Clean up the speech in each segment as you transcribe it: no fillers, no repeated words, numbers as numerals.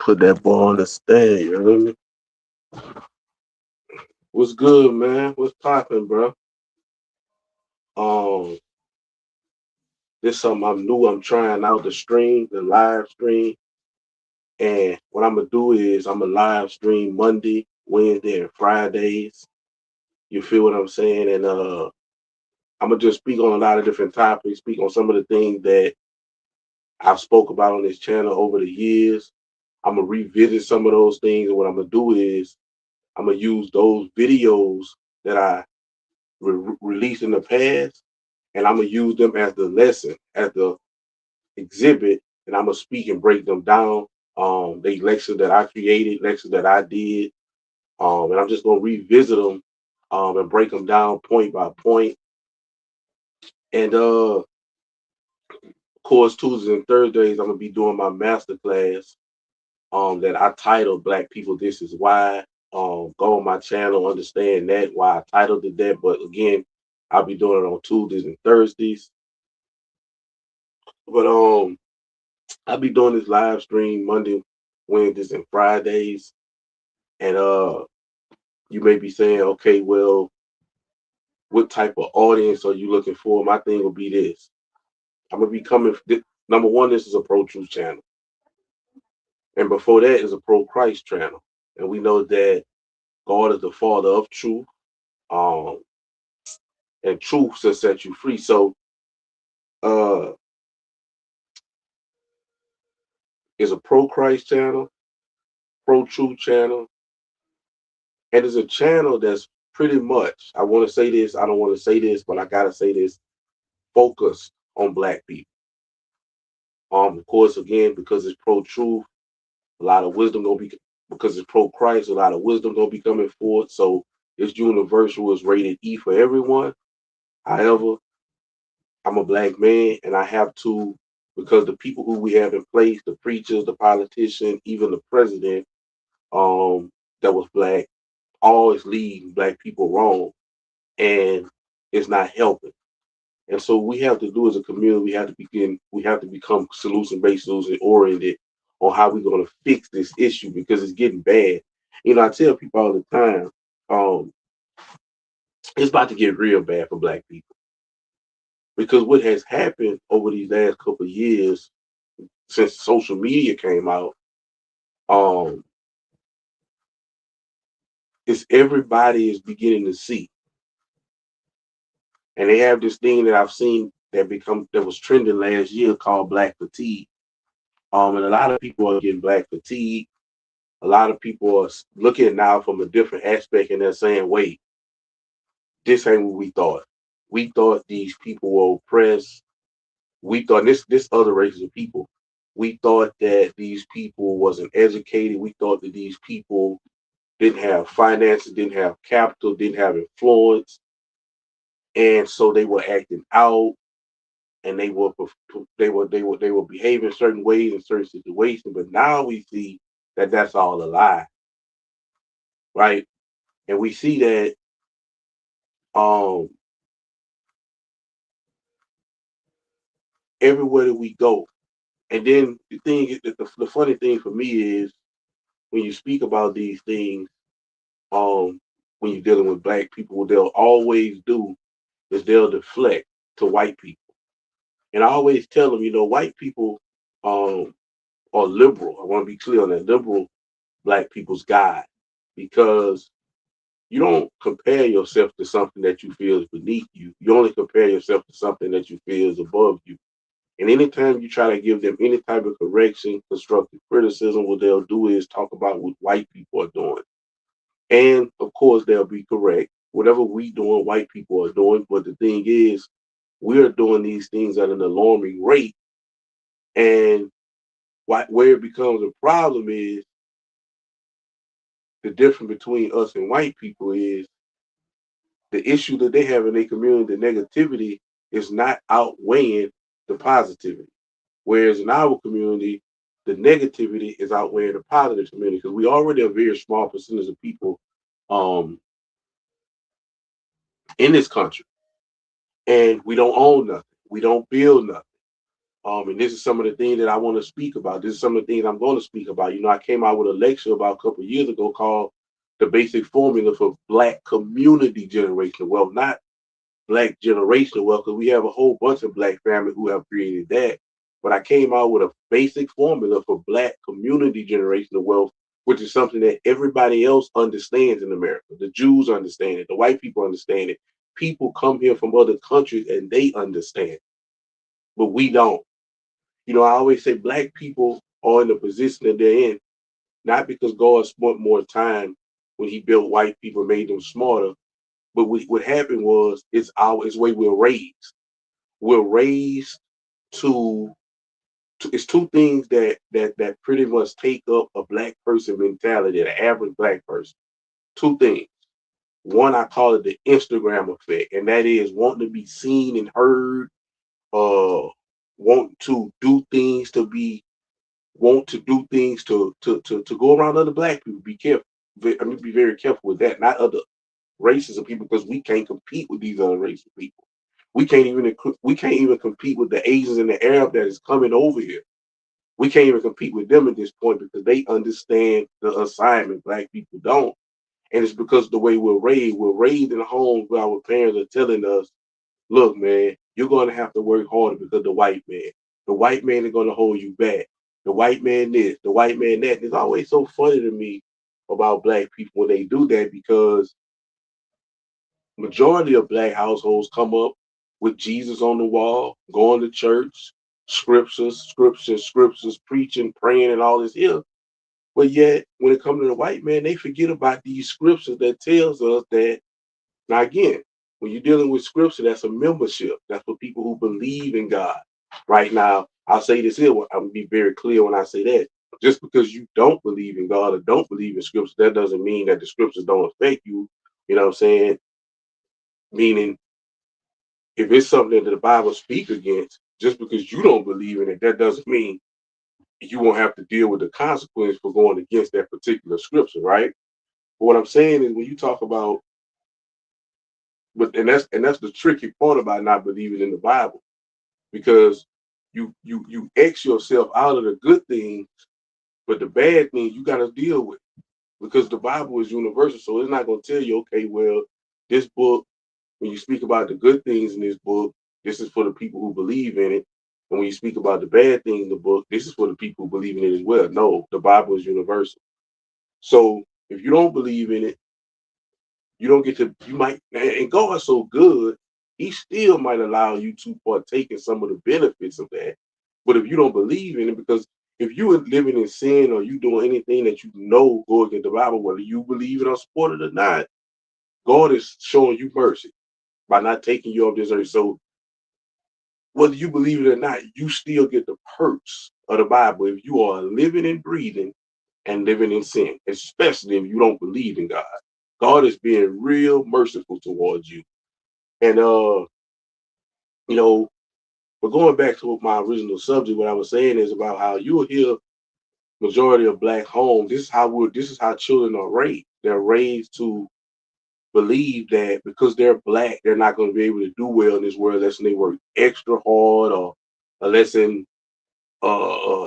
put that ball on the stand, you know what I mean? What's good, man? What's poppin', bro? Um, this something I'm new. I'm trying out the live stream. And what I'm gonna do is I'm gonna live stream Monday, Wednesday, and Fridays. You feel what I'm saying? And I'm gonna just speak on a lot of different topics, speak on some of the things that I've spoke about on this channel over the years. I'm gonna revisit some of those things, and what I'm gonna do is I'm gonna use those videos that I released in the past, and I'm gonna use them as the lesson, as the exhibit, and I'm gonna speak and break them down. They lectures that I created, lectures that I did, and I'm just gonna revisit them, and break them down point by point. And of course, Tuesdays and Thursdays, I'm gonna be doing my master class, that I titled "Black People This Is Why." Go on my channel, understand that why I titled it that. But again, I'll be doing it on Tuesdays and Thursdays. But I'll be doing this live stream Monday, Wednesdays, and Fridays. And you may be saying, okay, well, what type of audience are you looking for? My thing will be this. I'm gonna be coming. Number one, this is a pro truth channel, and before that is a pro Christ channel. And we know that God is the Father of truth, um, and truth shall set you free. So, uh, it's a pro Christ channel, pro truth channel, and it's a channel that's pretty much. I want to say this. I don't want to say this, but I gotta say this. Focused on Black people. Of course, again, because it's pro truth, a lot of wisdom gonna be, because it's pro Christ, a lot of wisdom gonna be coming forth. So it's universal, is rated E for everyone. However, I'm a Black man, and I have to, because the people who we have in place, the preachers, the politician, even the president, that was Black, always lead Black people wrong, and it's not helping. And so we have to do as a community, we have to become solution-based, solution-oriented on how we're going to fix this issue, because it's getting bad. You know, I tell people all the time, um, it's about to get real bad for Black people, because what has happened over these last couple of years since social media came out, um, is everybody is beginning to see, and they have this thing that I've seen that was trending last year called Black fatigue. And a lot of people are getting Black fatigue. A lot of people are looking now from a different aspect, and they're saying, wait, this ain't what we thought. We thought these people were oppressed. We thought this other races of people. We thought that these people wasn't educated. We thought that these people didn't have finances, didn't have capital, didn't have influence. And so they were acting out, and they were behaving certain ways in certain situations. But now we see that that's all a lie, right? And we see that um everywhere that we go. And then the thing is that the funny thing for me is, when you speak about these things, um, when you're dealing with Black people, what they'll always do is they'll deflect to white people. And I always tell them, white people um are liberal. I want to be clear on that. Liberal Black people's God, because you don't compare yourself to something that you feel is beneath you. You only compare yourself to something that you feel is above you. And anytime you try to give them any type of correction, constructive criticism, what they'll do is talk about what white people are doing. And of course, they'll be correct. Whatever we doing, white people are doing. But the thing is, we're doing these things at an alarming rate. And where it becomes a problem is, the difference between us and white people is the issue that they have in their community, the negativity is not outweighing the positivity. Whereas in our community, the negativity is outweighing the positive community, because we already a very small percentage of people um, in this country, and we don't own nothing. We don't build nothing. And this is some of the things that I want to speak about. This is some of the things I'm going to speak about. I came out with a lecture about a couple of years ago called The Basic Formula for Black Community Generational Wealth, not Black generational wealth, because we have a whole bunch of Black families who have created that. But I came out with a basic formula for Black community generational wealth, which is something that everybody else understands in America. The Jews understand it, the white people understand it. People come here from other countries and they understand, but we don't. I always say Black people are in the position that they're in, not because God spent more time when He built white people, made them smarter, but what happened was it's the way we're raised. We're raised to it's two things that pretty much take up a Black person mentality, the average Black person. Two things. One, I call it the Instagram effect, and that is wanting to be seen and heard, uh, want to do things to be want to do things to go around other Black people. Be careful. I mean, be very careful with that. Not other races of people, because we can't compete with these other races of people. We can't even compete with the Asians and the Arab that is coming over here. We can't even compete with them at this point because they understand the assignment. Black people don't, and it's because the way we're raised. We're raised in homes where our parents are telling us, "Look, man, you're going to have to work harder because the white man is going to hold you back. The white man this, the white man that." It's always so funny to me about Black people when they do that, because majority of Black households come up with Jesus on the wall, going to church, scriptures, preaching, praying, and all this here. But yet, when it comes to the white man, they forget about these scriptures that tells us that. Now, again, when you're dealing with scripture, that's a membership. That's for people who believe in God. Right now, I'll say this here. I'm gonna be very clear when I say that. Just because you don't believe in God or don't believe in scripture, that doesn't mean that the scriptures don't affect you. You know what I'm saying? Meaning, if it's something that the Bible speaks against, just because you don't believe in it, that doesn't mean you won't have to deal with the consequence for going against that particular scripture, right? But what I'm saying is when you talk about, but and that's the tricky part about not believing in the Bible, because you X yourself out of the good things, but the bad things you got to deal with, because the Bible is universal, so it's not going to tell you, okay, well, this book, when you speak about the good things in this book, this is for the people who believe in it. And when you speak about the bad things in the book, this is for the people who believe in it as well. No, the Bible is universal. So if you don't believe in it, you don't get to, you might, and God is so good, He still might allow you to partake in some of the benefits of that. But if you don't believe in it, because if you are living in sin or you doing anything that you know go against the Bible, whether you believe it or support it or not, God is showing you mercy by not taking you off this earth. So whether you believe it or not, you still get the perks of the Bible if you are living and breathing and living in sin, especially if you don't believe in God. God is being real merciful towards you. And you know, but going back to my original subject, what I was saying is about how you will hear majority of Black homes. This is how children are raised. They're raised to believe that because they're Black, they're not going to be able to do well in this world unless they work extra hard, or unless in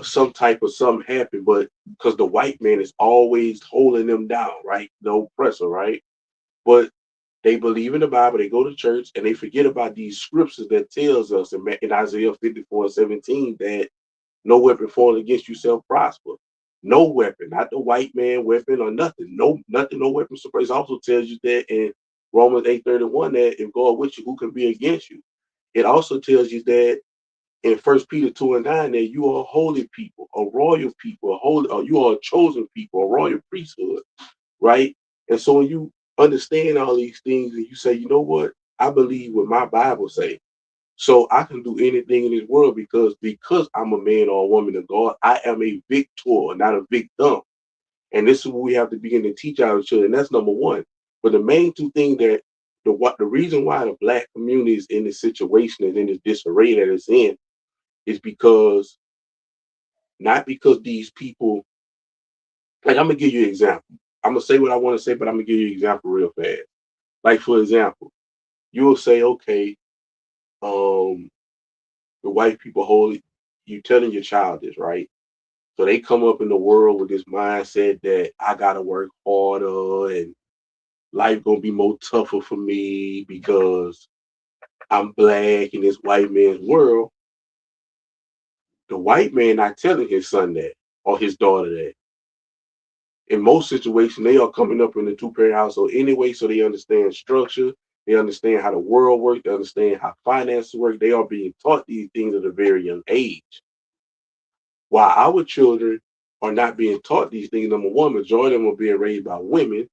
some type of something happen. But because the white man is always holding them down, right? The oppressor, right? But they believe in the Bible, they go to church, and they forget about these scriptures that tells us in Isaiah 54:17 that no weapon formed against you shall prosper. No weapon, not the white man weapon or nothing. No, nothing, no weapon. It also tells you that in Romans 8:31 that if God with you, who can be against you? It also tells you that in First Peter 2:9 that you are a holy people, a royal people, a holy, or you are a chosen people, a royal priesthood, right? And so when you understand all these things and you say, you know what, I believe what my Bible say, so I can do anything in this world because I'm a man or a woman of God. I am a victor, not a victim. And this is what we have to begin to teach our children. That's number one. But the main two things that the reason why the Black community is in this situation and in this disarray that it's in is because, not because these people, like, I'm gonna give you an example. I'm gonna say what I want to say, but I'm gonna give you an example real fast. Like, for example, you'll say, okay, um, the white people holy. you telling your child this, right? So they come up in the world with this mindset that I gotta work harder and life gonna be more tougher for me because I'm black in this white man's world. The white man not telling his son that or his daughter that. In most situations, they are coming up in a two-parent household anyway, so they understand structure, they understand how the world works, they understand how finances work. They are being taught these things at a very young age. While our children are not being taught these things, number one, majority of them are being raised by women,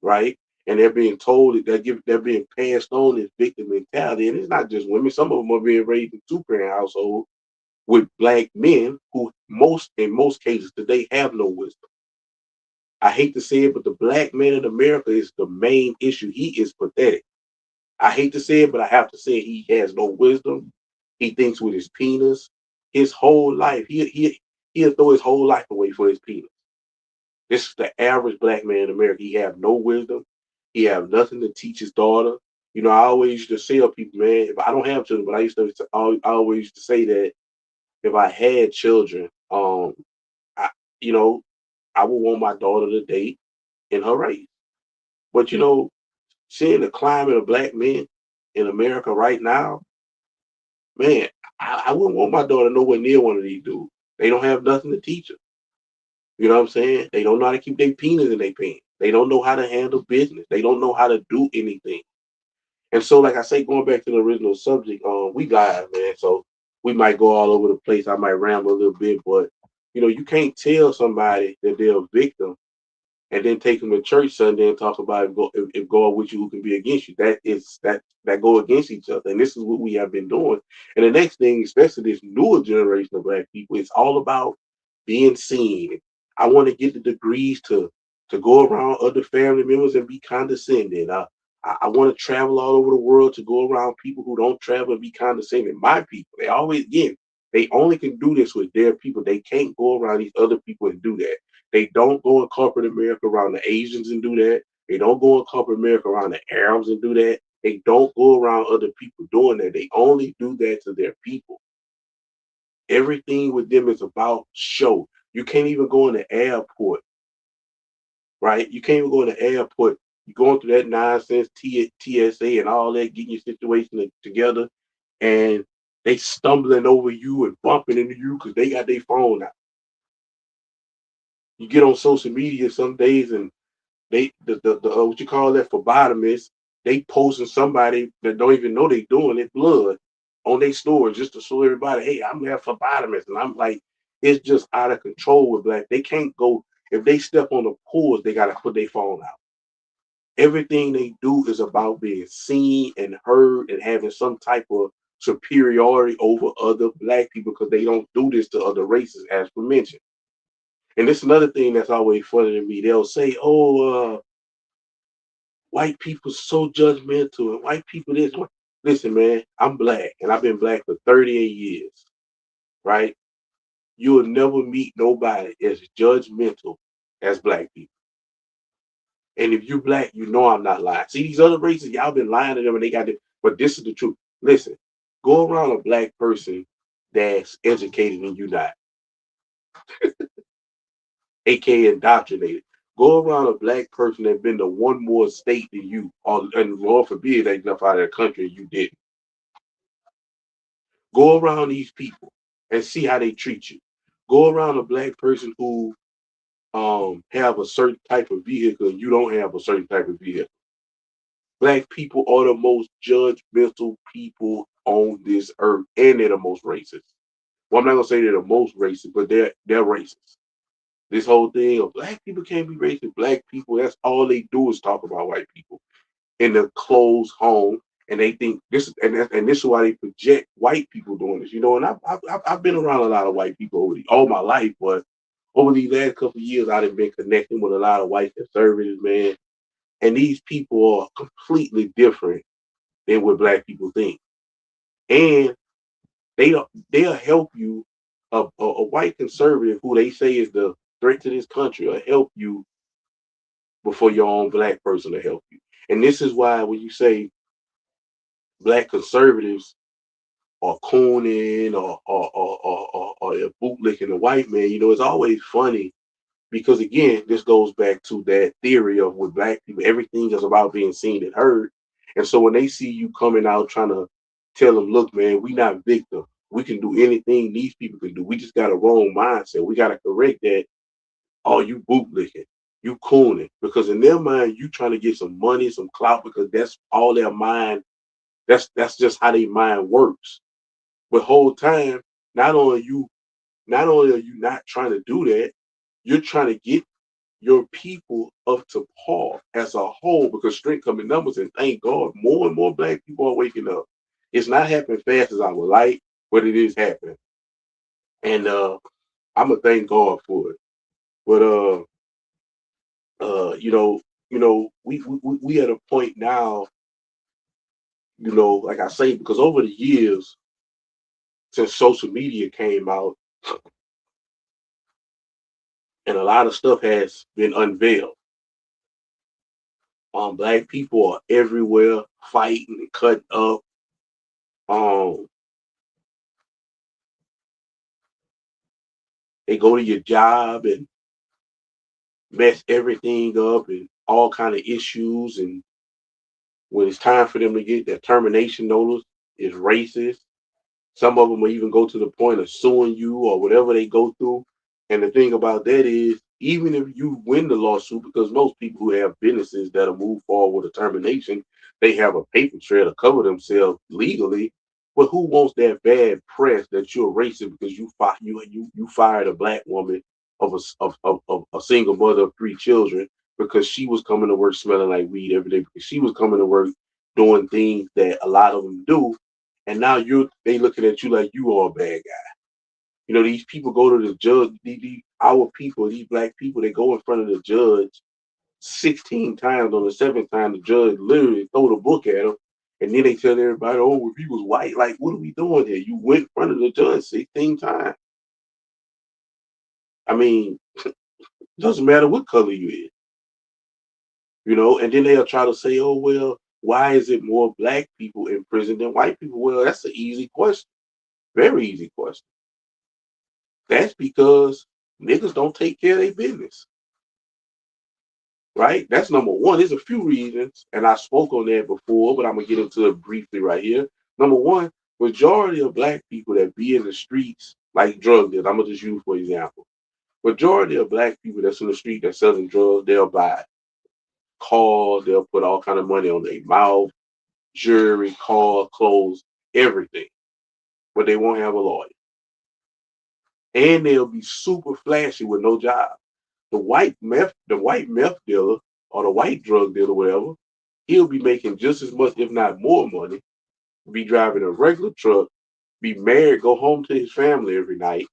right? And they're being told that they're being passed on this victim mentality. And it's not just women. Some of them are being raised in two-parent households with black men who in most cases today have no wisdom. I hate to say it, but the black man in America is the main issue. He is pathetic. I hate to say it, but I have to say it. He has no wisdom. He thinks with his penis. His whole life, he'll throw his whole life away for his penis. This is the average black man in America. He have no wisdom. He have nothing to teach his daughter. You know, I always used to say to people, man, if I don't have children, but I always used to say that if I had children, I, you know, I would want my daughter to date in her race. But seeing the climate of black men in America right now, man, I wouldn't want my daughter nowhere near one of these dudes. They don't have nothing to teach her. You know what I'm saying? They don't know how to keep their penis in their pants. They don't know how to handle business. They don't know how to do anything. And so, like I say, going back to the original subject, we live, man. So we might go all over the place. I might ramble a little bit, but you can't tell somebody that they're a victim and then take them to church Sunday and talk about if God with you, who can be against you. That go against each other. And this is what we have been doing. And the next thing, especially this newer generation of black people, it's all about being seen. I want to get the degrees to go around other family members and be condescending. I want to travel all over the world to go around people who don't travel and be condescending. My people, they only can do this with their people. They can't go around these other people and do that. They don't go in corporate America around the Asians and do that. They don't go in corporate America around the Arabs and do that. They don't go around other people doing that. They only do that to their people. Everything with them is about show. You can't even go in the airport, right? You can't even go in the airport. You're going through that nonsense, TSA and all that, getting your situation together, and they stumbling over you and bumping into you because they got their phone out. You get on social media some days and the what you call that phlebotomist, they posting somebody that don't even know they doing it blood on their story just to show everybody, hey, I'm that phlebotomist. And I'm like, it's just out of control with black. They can't go if they step on the pools, they gotta put their phone out. Everything they do is about being seen and heard and having some type of superiority over other black people because they don't do this to other races, as we mentioned. And this is another thing that's always funny to me. They'll say, "Oh, white people so judgmental, and white people this." Listen, man, I'm black, and I've been black for 38 years. Right? You will never meet nobody as judgmental as black people. And if you black, you know I'm not lying. See these other races, y'all been lying to them, and they got it. But this is the truth. Listen, go around a black person that's educated and you not, aka indoctrinated. Go around a black person that's been to one more state than you, or and Lord forbid they left out of the country and you didn't. Go around these people and see how they treat you. Go around a black person who have a certain type of vehicle and you don't have a certain type of vehicle. Black people are the most judgmental people on this earth, and they're the most racist. Well, I'm not gonna say they're the most racist, but they're racist. This whole thing of black people can't be racist. Black people, that's all they do is talk about white people in the closed home, and they think and this is why they project white people doing this. And I've been around a lot of white people all my life, but over these last couple of years, I've been connecting with a lot of white conservatives, man. And these people are completely different than what black people think, and they'll help you. A white conservative who they say is the threat to this country will help you before your own black person to help you. And this is why when you say black conservatives are cooning or or they're bootlicking the white man. It's always funny because again, this goes back to that theory of with black people, everything is about being seen and heard. And so when they see you coming out trying to tell them, look, man, we not victim. We can do anything these people can do. We just got a wrong mindset. We got to correct that. Oh, you bootlicking, you cooning. Because in their mind, you trying to get some money, some clout, because that's all their mind. That's just how their mind works. But whole time, not only you, not only are you not trying to do that, you're trying to get your people up to par as a whole because strength come in numbers, and thank God more and more black people are waking up. It's not happening fast as I would like, but it is happening. And I'm gonna thank God for it. But we at a point now, like I say, because over the years since social media came out and a lot of stuff has been unveiled. Black people are everywhere fighting and cutting up. Um, they go to your job and mess everything up and all kind of issues. And when it's time for them to get their termination notice, it's racist. Some of them will even go to the point of suing you or whatever they go through. And the thing about that is, even if you win the lawsuit, because most people who have businesses that'll move forward with a termination, they have a paper trail to cover themselves legally. But who wants that bad press that you're racist because you fired a black woman of a single mother of 3 children because she was coming to work smelling like weed every day because she was coming to work doing things that a lot of them do, and now they looking at you like you are a bad guy. These people go to the judge, our people, these black people, they go in front of the judge 16 times. On the seventh time, the judge literally throw the book at them. And then they tell everybody, oh, if he was white, like, what are we doing here? You went in front of the judge 16 times. I mean, doesn't matter what color you is, and then they'll try to say, oh, well, why is it more black people in prison than white people? Well, that's an easy question. Very easy question. That's because niggas don't take care of their business. Right? That's number one. There's a few reasons, and I spoke on that before, but I'm gonna get into it briefly right here. Number one, majority of black people that be in the streets, like drug dealers, I'm gonna just use for example. Majority of black people that's in the street that's selling drugs, they'll buy cars, they'll put all kind of money on their mouth, jewelry, car, clothes, everything, but they won't have a lawyer, and they'll be super flashy with no job. The white meth dealer or the white drug dealer, whatever, he'll be making just as much, if not more money, be driving a regular truck, be married, go home to his family every night,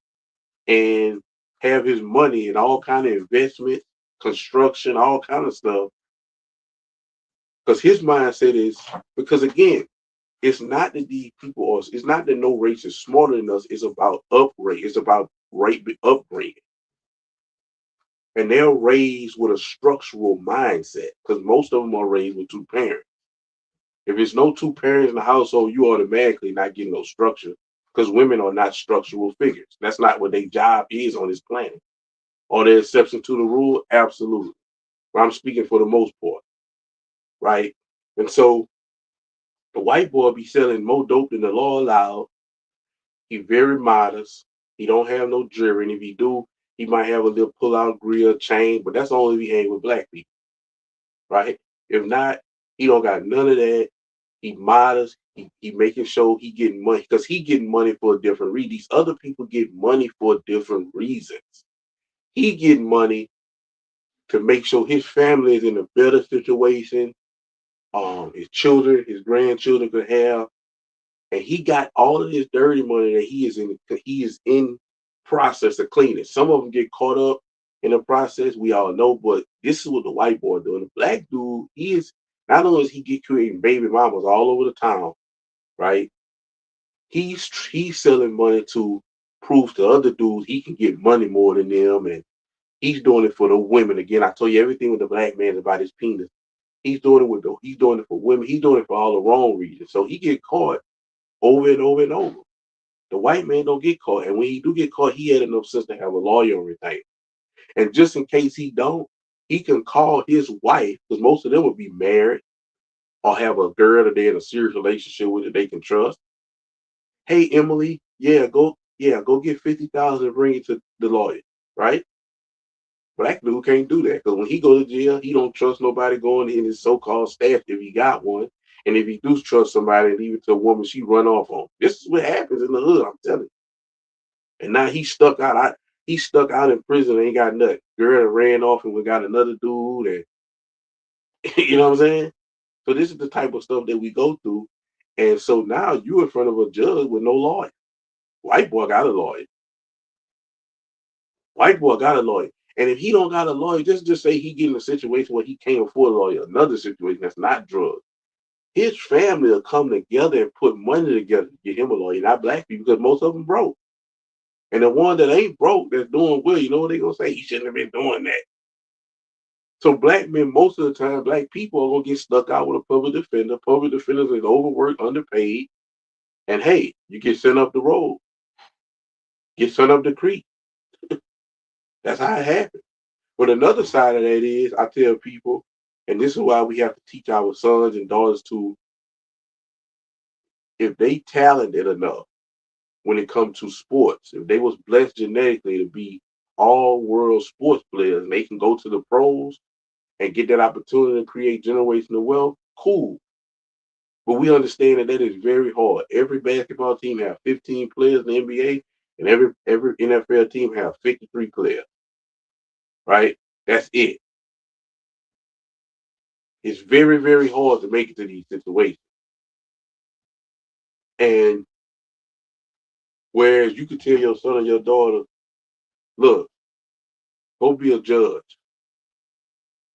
and have his money in all kind of investment, construction, all kind of stuff. Because his mindset is, because again, it's not that these people are, it's not that no race is smarter than us. It's about upgrade. It's about upbringing. And they're raised with a structural mindset because most of them are raised with two parents. If it's no two parents in the household, you automatically not getting no structure because women are not structural figures. That's not what their job is on this planet. Are there exceptions to the rule? Absolutely. But I'm speaking for the most part, right? And so the white boy be selling more dope than the law allowed. He very modest. He don't have no jewelry, and if he do, he might have a little pull-out grill chain, but that's only if he hang with black people, right? If not, he don't got none of that. He modest. He making sure he getting money because he getting money for a different reason. These other people get money for different reasons. He getting money to make sure his family is in a better situation. His children, his grandchildren could have, and he got all of this dirty money that he is in process of cleaning. Some of them get caught up in the process. We all know, but this is what the white boy doing. The black dude, he is not only is he get creating baby mamas all over the town, right? He's selling money to prove to other dudes he can get money more than them, and he's doing it for the women. Again, I told you everything with the black man is about his penis. He's doing it for women. He's doing it for all the wrong reasons. So he get caught over and over and over. The white man don't get caught. And when he do get caught, he had enough sense to have a lawyer and everything. And just in case he don't, he can call his wife, because most of them would be married or have a girl that they're in a serious relationship with that they can trust. Hey Emily, go get 50,000 and bring it to the lawyer, right? Black dude can't do that because when he go to jail, he don't trust nobody going in his so-called staff if he got one. And if he do trust somebody and leave it to a woman, she run off on. This is what happens in the hood, I'm telling you. And now he's stuck out. He's stuck out in prison and ain't got nothing. Girl ran off and we got another dude, and you know what I'm saying? So this is the type of stuff that we go through. And so now you in front of a judge with no lawyer. White boy got a lawyer. White boy got a lawyer. And if he don't got a lawyer, just say he get in a situation where he can't afford a lawyer, another situation that's not drugs. His family will come together and put money together to get him a lawyer, not black people, because most of them broke. And the one that ain't broke, that's doing well, you know what they gonna say? He shouldn't have been doing that. So black men, most of the time, black people are gonna get stuck out with a public defender. Public defenders is overworked, underpaid, and hey, you get sent up the road, get sent up the creek. That's how it happens. But another side of that is, I tell people, and this is why we have to teach our sons and daughters to, if they talented enough when it comes to sports, if they was blessed genetically to be all world sports players, and they can go to the pros and get that opportunity to create generational wealth, cool. But we understand that is very hard. Every basketball team have 15 players in the NBA, and every NFL team have 53 players. Right? That's it. It's very, very hard to make it to these situations. And whereas you could tell your son or your daughter, look, go be a judge,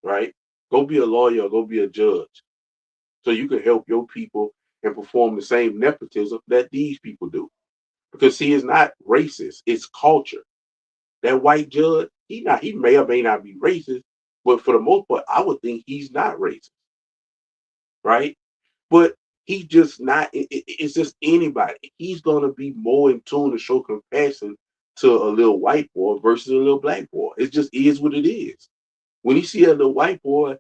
right? Go be a lawyer, or go be a judge. So you can help your people and perform the same nepotism that these people do. Because see, it's not racist, it's culture. That white judge, he may or may not be racist, but for the most part, I would think he's not racist, right? But he's just not. It's just anybody. He's gonna be more in tune to show compassion to a little white boy versus a little black boy. It just is what it is. When he see a little white boy,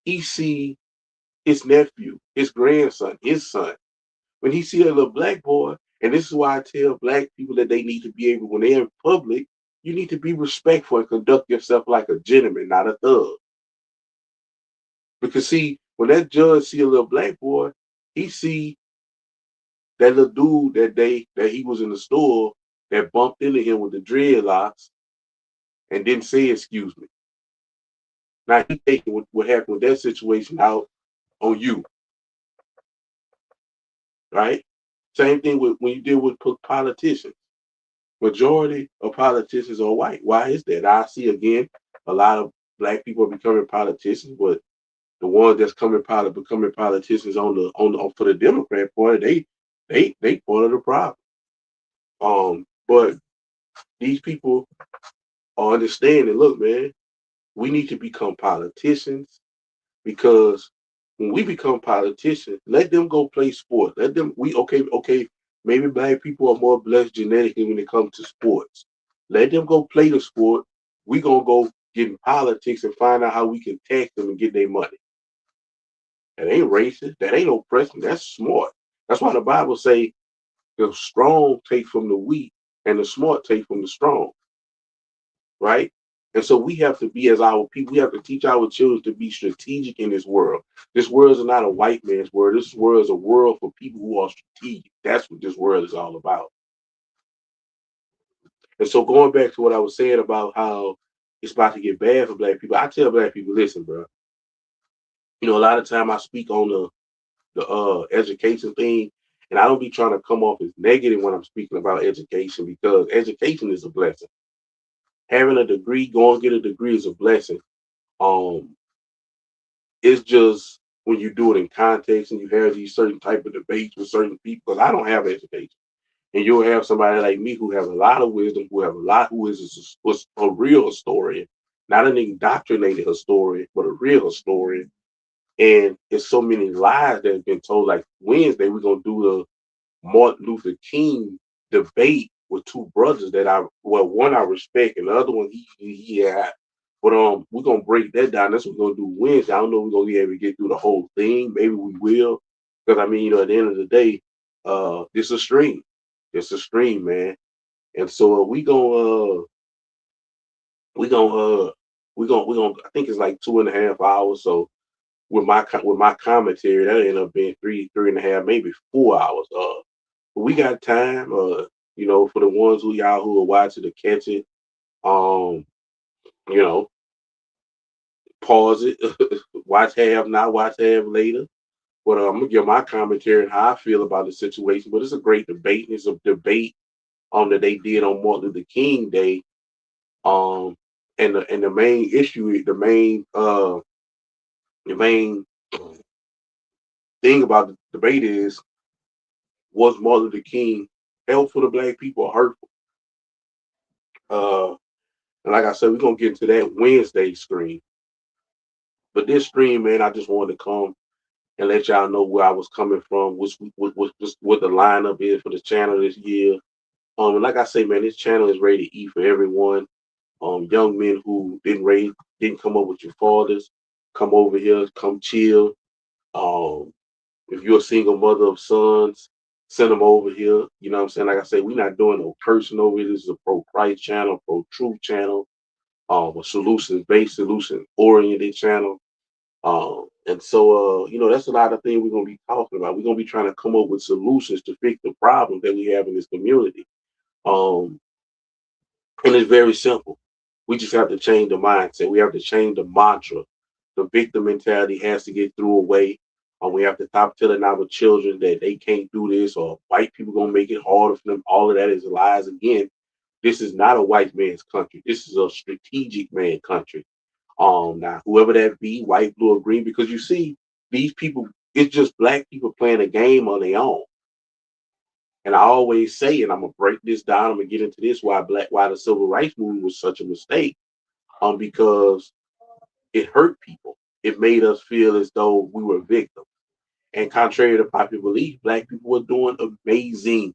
he see his nephew, his grandson, his son. When he see a little black boy, and this is why I tell black people that they need to be able, when they're in public, you need to be respectful and conduct yourself like a gentleman, not a thug. Because see, when that judge see a little black boy, he see that little dude that he was in the store that bumped into him with the dreadlocks and didn't say excuse me. Now he taking what happened with that situation out on you, right? Same thing with when you deal with politicians. Majority of politicians are white. Why is that? I see again a lot of black people are becoming politicians, but the ones that's becoming politicians for the Democrat Party, they part of the problem. But these people are understanding. Look, man, we need to become politicians because when we become politicians, let them go play sports. Let them okay. Maybe black people are more blessed genetically when it comes to sports. Let them go play the sport. We gonna go get in politics and find out how we can tax them and get their money. That ain't racist. That ain't oppression. That's smart. That's why the Bible say the strong take from the weak and the smart take from the strong. Right? And so we have to be as our people, we have to teach our children to be strategic in this world. This world is not a white man's world. This world is a world for people who are strategic. That's what this world is all about. And so going back to what I was saying about how it's about to get bad for black people, I tell black people, listen, bro, a lot of time I speak on the education thing, and I don't be trying to come off as negative when I'm speaking about education because education is a blessing. Having a degree, go and get a degree is a blessing. Um, it's just when you do it in context and you have these certain type of debates with certain people, because I don't have education. And you'll have somebody like me who has a lot of wisdom, who was a real historian, not an indoctrinated historian, but a real historian. And there's so many lies that have been told. Like Wednesday, we're gonna do the Martin Luther King debate with two brothers that one I respect and the other one he had. But we're gonna break that down. That's what we're gonna do Wednesday. I don't know if we're gonna be able to get through the whole thing. Maybe we will. Because I mean, at the end of the day, this a stream. It's a stream, man. And so we gonna we gonna I think it's like 2.5 hours. So with my commentary, that ended up being three and a half, maybe 4 hours. But we got time, for the ones who are watching to catch it. Um, you know, pause it, watch half now, watch half later. But I'm gonna give my commentary and how I feel about the situation. But it's a great debate. It's a debate that they did on Martin Luther King Day. Um, and the main issue, the main thing about the debate is, was Martin Luther King helpful to black people or hurtful? And like I said, we're gonna get into that Wednesday stream. But this stream, man, I just wanted to come and let y'all know where I was coming from, what the lineup is for the channel this year. And like I say, man, this channel is rated E for everyone. Young men who didn't come up with your fathers, come over here, come chill. Um, if you're a single mother of sons, send them over here. You know what I'm saying? Like I say, we're not doing no cursing over here. This is a pro Christ channel, pro truth channel, a solutions based, solution oriented channel. And so, that's a lot of things we're going to be talking about. We're going to be trying to come up with solutions to fix the problems that we have in this community. Um, and it's very simple. We just have to change the mindset. We have to change the mantra. The victim mentality has to get through away. We have to stop telling our children that they can't do this or white people going to make it harder for them. All of that is lies. Again, this is not a white man's country. This is a strategic man country. Now whoever that be, white, blue, or green, because you see, these people, it's just black people playing a game on their own. And I always say, and I'm gonna break this down, I'm gonna get into this why the civil rights movement was such a mistake. Because it hurt people. It made us feel as though we were victims. And contrary to popular belief, black people were doing amazing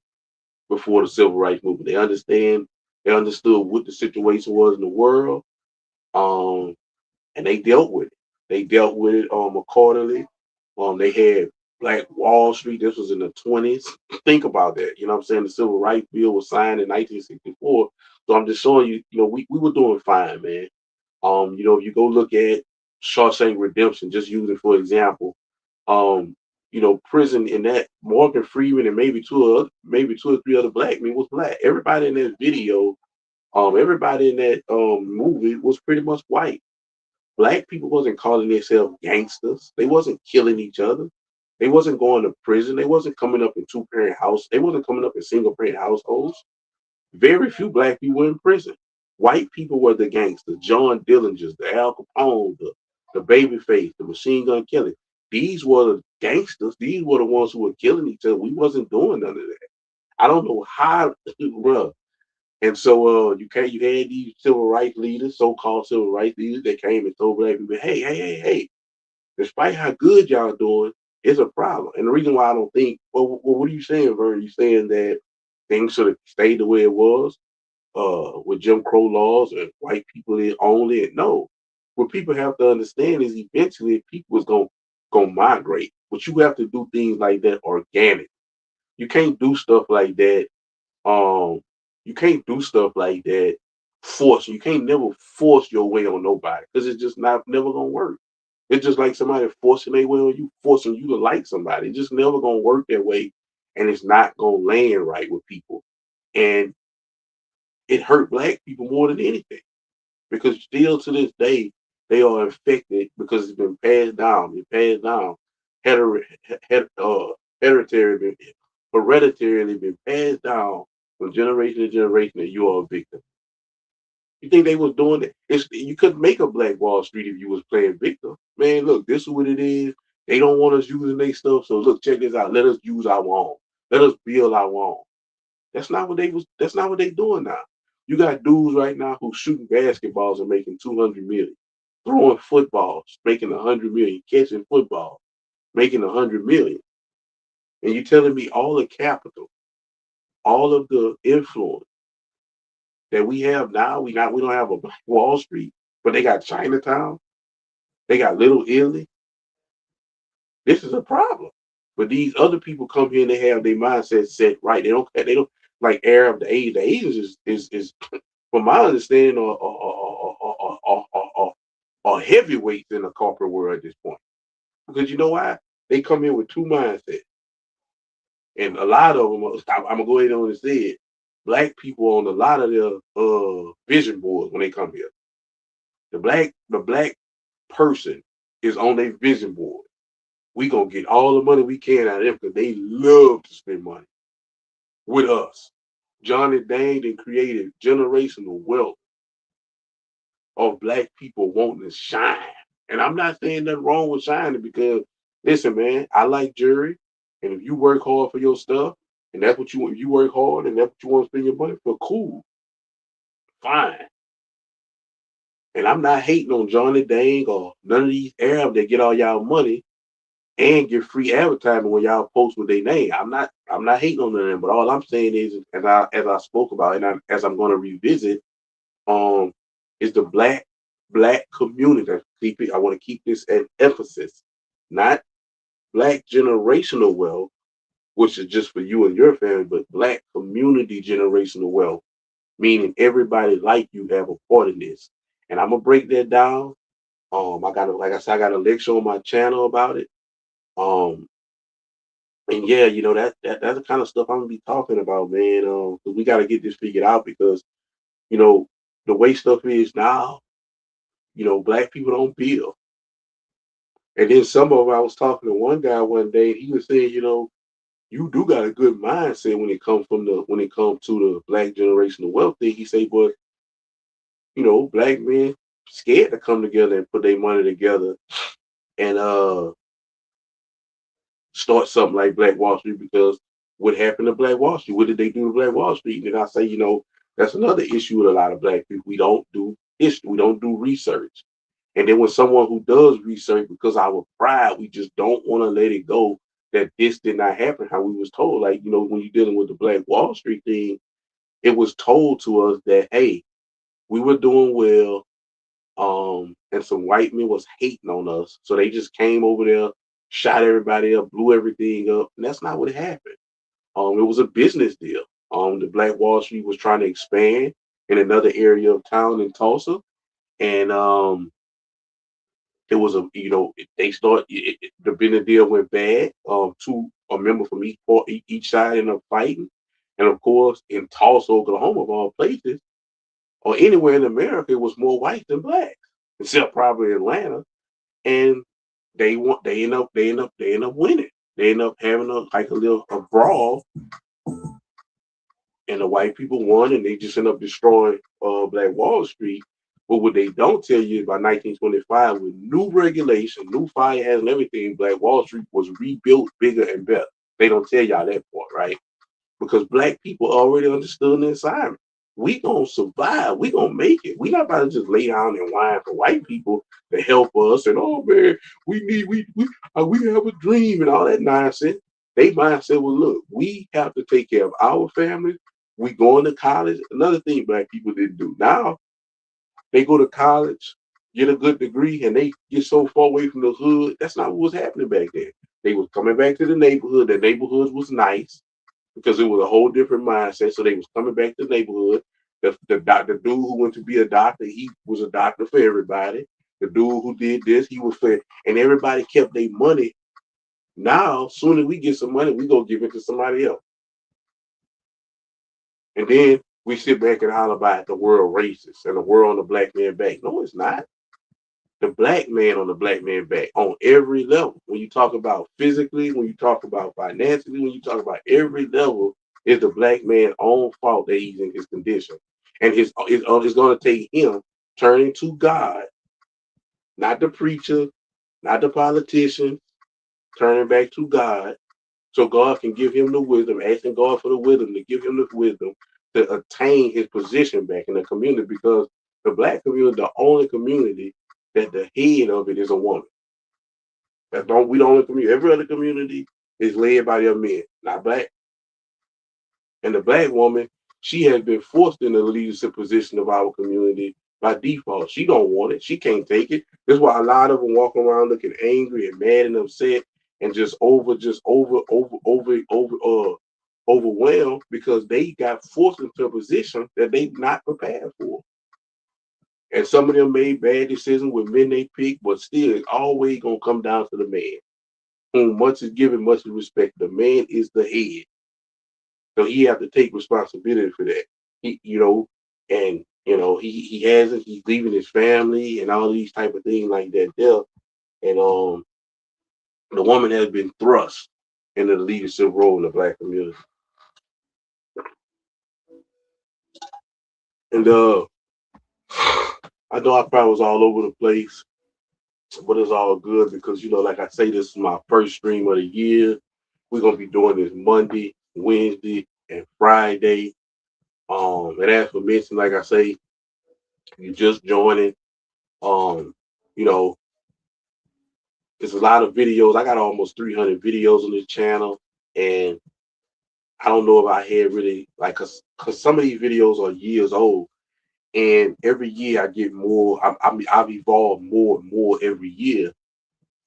before the civil rights movement. They understood what the situation was in the world. Um, and they dealt with it. They dealt with it accordingly. They had Black Wall Street. This was in the 20s. Think about that. You know what I'm saying? The Civil Rights Bill was signed in 1964. So I'm just showing you, we were doing fine, man. If you go look at Shawshank Redemption, just use it for example. Um, prison in that Morgan Freeman and maybe two or three other black men was black. Everybody in that video, everybody in that movie was pretty much white. Black people wasn't calling themselves gangsters. They wasn't killing each other. They wasn't going to prison. They wasn't coming up in two-parent house. They wasn't coming up in single-parent households. Very few black people were in prison. White people were the gangsters, John Dillingers, the Al Capone, the Babyface, the Machine Gun Kelly. These were the gangsters. These were the ones who were killing each other. We wasn't doing none of that. I don't know how, bro. And so you had these civil rights leaders, so-called civil rights leaders, that came and told black people, hey, despite how good y'all doing, it's a problem. And the reason why I don't think, what are you saying, Vernon? You saying that things should have stayed the way it was with Jim Crow laws and white people only? And no. What people have to understand is eventually people is gonna migrate. But you have to do things like that organic. You can't do stuff like that um, you can't do stuff like that force. You can't never force your way on nobody because it's just not never gonna work. It's just like somebody forcing their way on you, forcing you to like somebody. It's just never gonna work that way, and it's not gonna land right with people. And it hurt black people more than anything because still to this day they are infected because it's been passed down. Been passed down, heter- hereditary, hereditarily been passed down from generation to generation that you are a victim. You think they was doing it? You couldn't make a Black Wall Street if you was playing victim. Man, look, this is what it is. They don't want us using their stuff. So look, check this out. Let us use our own. Let us build our own. That's not what they doing now. You got dudes right now who shooting basketballs and making 200 million, throwing footballs, making 100 million, catching football, making 100 million. And you telling me all the capital all of the influence that we have now. We don't have a Black Wall Street, but they got Chinatown, they got Little Italy. This is a problem. But these other people come here and they have their mindset set right. They don't like Arab. The Asians is from my understanding are heavyweights in the corporate world at this point. Because you know why? They come in with two mindsets. And a lot of them, I'm gonna go ahead on and say it. Black people on a lot of their vision boards when they come here. The black person is on their vision board. We gonna get all the money we can out of them because they love to spend money with us. Johnny Dang and created generational wealth of black people wanting to shine. And I'm not saying nothing wrong with shining because listen, man, I like jury. And if you work hard for your stuff, and that's what you want, you work hard and that's what you want to spend your money for, cool, fine. And I'm not hating on Johnny Dang or none of these Arabs that get all y'all money and get free advertising when y'all post with their name. I'm not hating on them, but all I'm saying is as I spoke about and as I'm gonna revisit, um is the black community. I want to keep this at emphasis, not black generational wealth, which is just for you and your family, but black community generational wealth, meaning everybody like you have a part in this. And I'm gonna break that down. I got like I said, I got a lecture on my channel about it. Um, and yeah, that's the kind of stuff I'm gonna be talking about, man. 'Cause we got to get this figured out because you know the way stuff is now, black people don't build. And then some of them, I was talking to one guy one day, and he was saying, you do got a good mindset when it comes to the black generational wealth thing. He say, but black men scared to come together and put their money together and start something like Black Wall Street because what happened to Black Wall Street? What did they do to Black Wall Street? And I say, that's another issue with a lot of black people. We don't do history. We don't do research. And then when someone who does research, because our pride, we just don't want to let it go that this did not happen how we was told. Like, when you're dealing with the Black Wall Street thing, it was told to us that, hey, we were doing well, and some white men was hating on us. So they just came over there, shot everybody up, blew everything up. And that's not what happened. It was a business deal. The Black Wall Street was trying to expand in another area of town in Tulsa. And it was they start the business deal went bad. Two a member from each side ended up fighting, and of course in Tulsa, Oklahoma, of all places, or anywhere in America, it was more white than black, except probably Atlanta. And they end up winning. They end up having a brawl, and the white people won, and they just end up destroying Black Wall Street. But what they don't tell you is by 1925, with new regulation, new fire hazard and everything, Black Wall Street was rebuilt bigger and better. They don't tell y'all that part, right? Because black people already understood the assignment. We gonna survive. We gonna make it. We not about to just lay down and whine for white people to help us. And oh man, we have a dream and all that nonsense. They mindset was, look, we have to take care of our families. We going to college. Another thing black people didn't do. Now they go to college, get a good degree, and they get so far away from the hood. That's not what was happening back then. They was coming back to the neighborhood. The neighborhoods was nice because it was a whole different mindset. So they was coming back to the neighborhood. The dude who went to be a doctor, he was a doctor for everybody. The dude who did this, he was for, and everybody kept their money. Now, soon as we get some money, we go give it to somebody else. And then we sit back and holler about the world racist and the world on the black man back. No, it's not. The black man on the black man back on every level. When you talk about physically, when you talk about financially, when you talk about every level, is the black man's own fault that he's in his condition. And it's going to take him turning to God, not the preacher, not the politician, turning back to God so God can give him the wisdom, asking God for the wisdom to give him the wisdom to attain his position back in the community because the black community, the only community that the head of it is a woman. We don't community. Every other community is led by their men, not black. And the black woman, she has been forced in the leadership position of our community by default. She don't want it. She can't take it. That's why a lot of them walk around looking angry and mad and upset and overwhelmed because they got forced into a position that they not prepared for. And some of them made bad decisions with men they picked, but still, it's always gonna come down to the man. Whom much is given, much is respect. The man is the head, so he have to take responsibility for that. And he hasn't. He's leaving his family and all these type of things like that. There, and the woman has been thrust into the leadership role in the black community. And I know I probably was all over the place, but it's all good because like I say, this is my first stream of the year. We're gonna be doing this Monday, Wednesday, and Friday. And as for mention, like I say, you just joining. Um, you know, there's a lot of videos. I got almost 300 videos on this channel, and I don't know if I had really like, cause some of these videos are years old, and every year I get more. I've evolved more and more every year,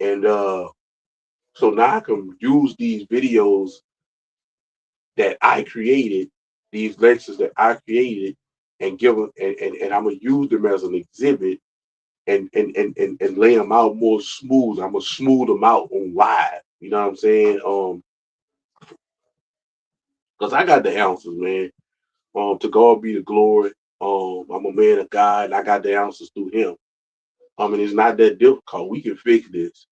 and so now I can use these videos that I created, these lectures that I created, and give them, and I'm gonna use them as an exhibit and lay them out more smooth. I'm gonna smooth them out on live. You know what I'm saying? Because I got the answers, man. To God be the glory. I'm a man of God, and I got the answers through Him. And it's not that difficult. We can fix this.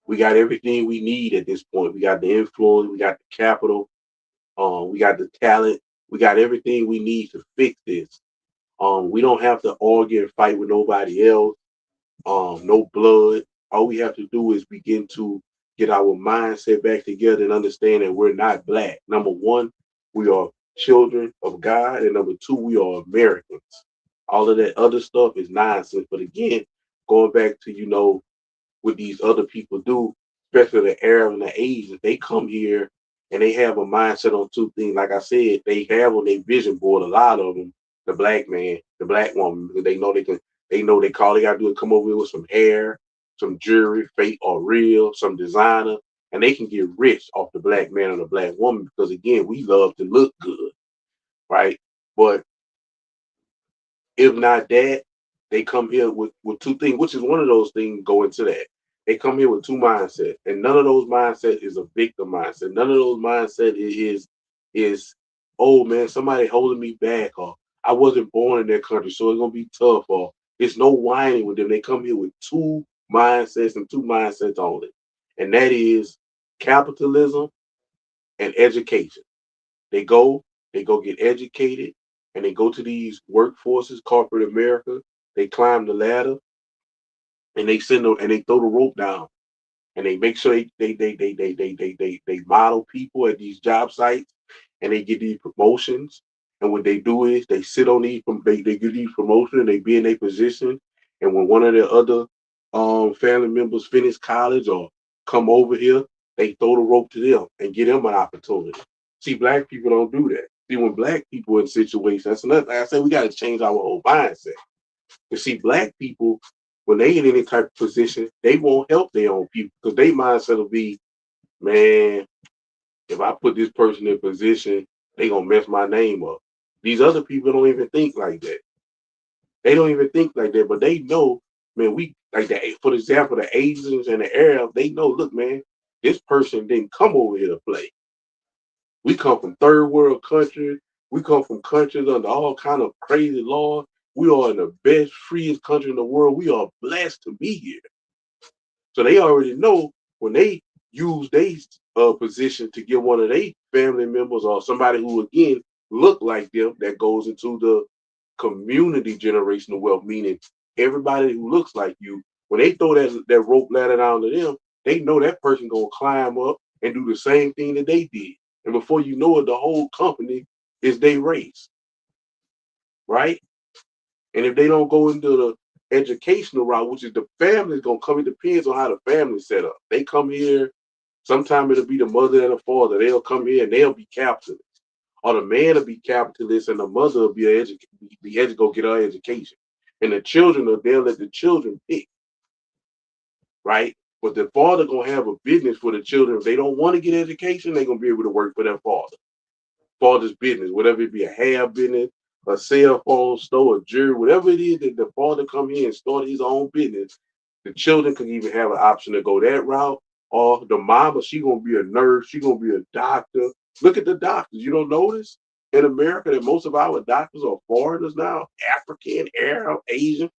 We got everything we need at this point. We got the influence. We got the capital. We got the talent. We got everything we need to fix this. We don't have to argue and fight with nobody else. No blood. All we have to do is begin to get our mindset back together and understand that we're not black. Number one, we are children of God, and number two, we are Americans. All of that other stuff is nonsense. But again, going back to what these other people do, especially the Arab and the Asians, they come here and they have a mindset on two things. Like I said, they have on their vision board, a lot of them, the black man, the black woman, because they know they can, they know they call, they got to do is come over here with some hair, some jewelry, fake or real, some designer, and they can get rich off the black man or the black woman because, again, we love to look good, right? But if not that, they come here with two things, which is one of those things go into that. They come here with two mindsets, and none of those mindset is a victim mindset. None of those mindset is oh man, somebody holding me back, or I wasn't born in that country, so it's gonna be tough, or it's no whining with them. They come here with two mindsets and two mindsets only, and that is capitalism and education. They go, they go get educated, and they go to these workforces, corporate America. They climb the ladder, and they send them, and they throw the rope down, and they make sure they model people at these job sites, and they get these promotions. And what they do is they sit on these, they get these promotions, and they be in a position. And when one of their other family members finish college or come over here, they throw the rope to them and get them an opportunity. See, black people don't do that. See, when black people in situations, that's another thing I say, we got to change our whole mindset. You see, black people, when they in any type of position, they won't help their own people because their mindset will be, man, if I put this person in position, they gonna mess my name up. These other people don't even think like that. They don't even think like that, but they know, man, we like that. For example, the Asians and the Arabs, they know, look, man, this person didn't come over here to play. We come from third world countries. We come from countries under all kind of crazy laws. We are in the best, freest country in the world. We are blessed to be here. So they already know when they use their position to get one of their family members or somebody who again look like them that goes into the community generational wealth, meaning everybody who looks like you, when they throw that rope ladder down to them, they know that person gonna climb up and do the same thing that they did. And before you know it, the whole company is their race, right? And if they don't go into the educational route, which is the family's gonna come, it depends on how the family's set up. They come here, sometimes it'll be the mother and the father. They'll come here and they'll be capitalists. or the man will be capitalist and the mother will go get her education. And the children are there, let the children pick, right? But the father gonna have a business for the children. If they don't want to get education, they're gonna be able to work for their father's business, whatever it be, a hair business, a cell phone store, a jury, whatever it is that the father come here and start his own business. The children could even have an option to go that route. Or the mama, she gonna be a nurse, she gonna be a doctor. Look at the doctors. You don't notice in America that most of our doctors are foreigners now, African, Arab, Asian.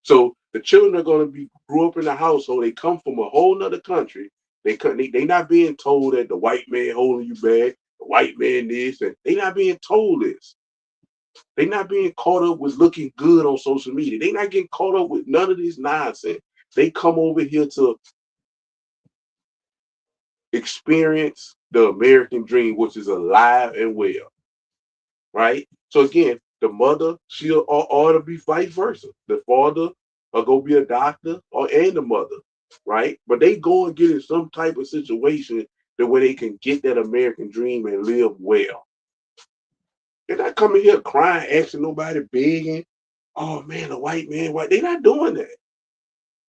So the children are going to be grew up in a household. They come from a whole nother country. They not being told that the white man holding you back, the white man this, and they not being told this. They not being caught up with looking good on social media. They not getting caught up with none of this nonsense. They come over here to experience the American dream, which is alive and well, right? So again, the mother, she'll ought to be vice versa. The father will go be a doctor and the mother, right? But they go and get in some type of situation that where they can get that American dream and live well. They're not coming here crying, asking nobody, begging. Oh man, the white man, white. They're not doing that.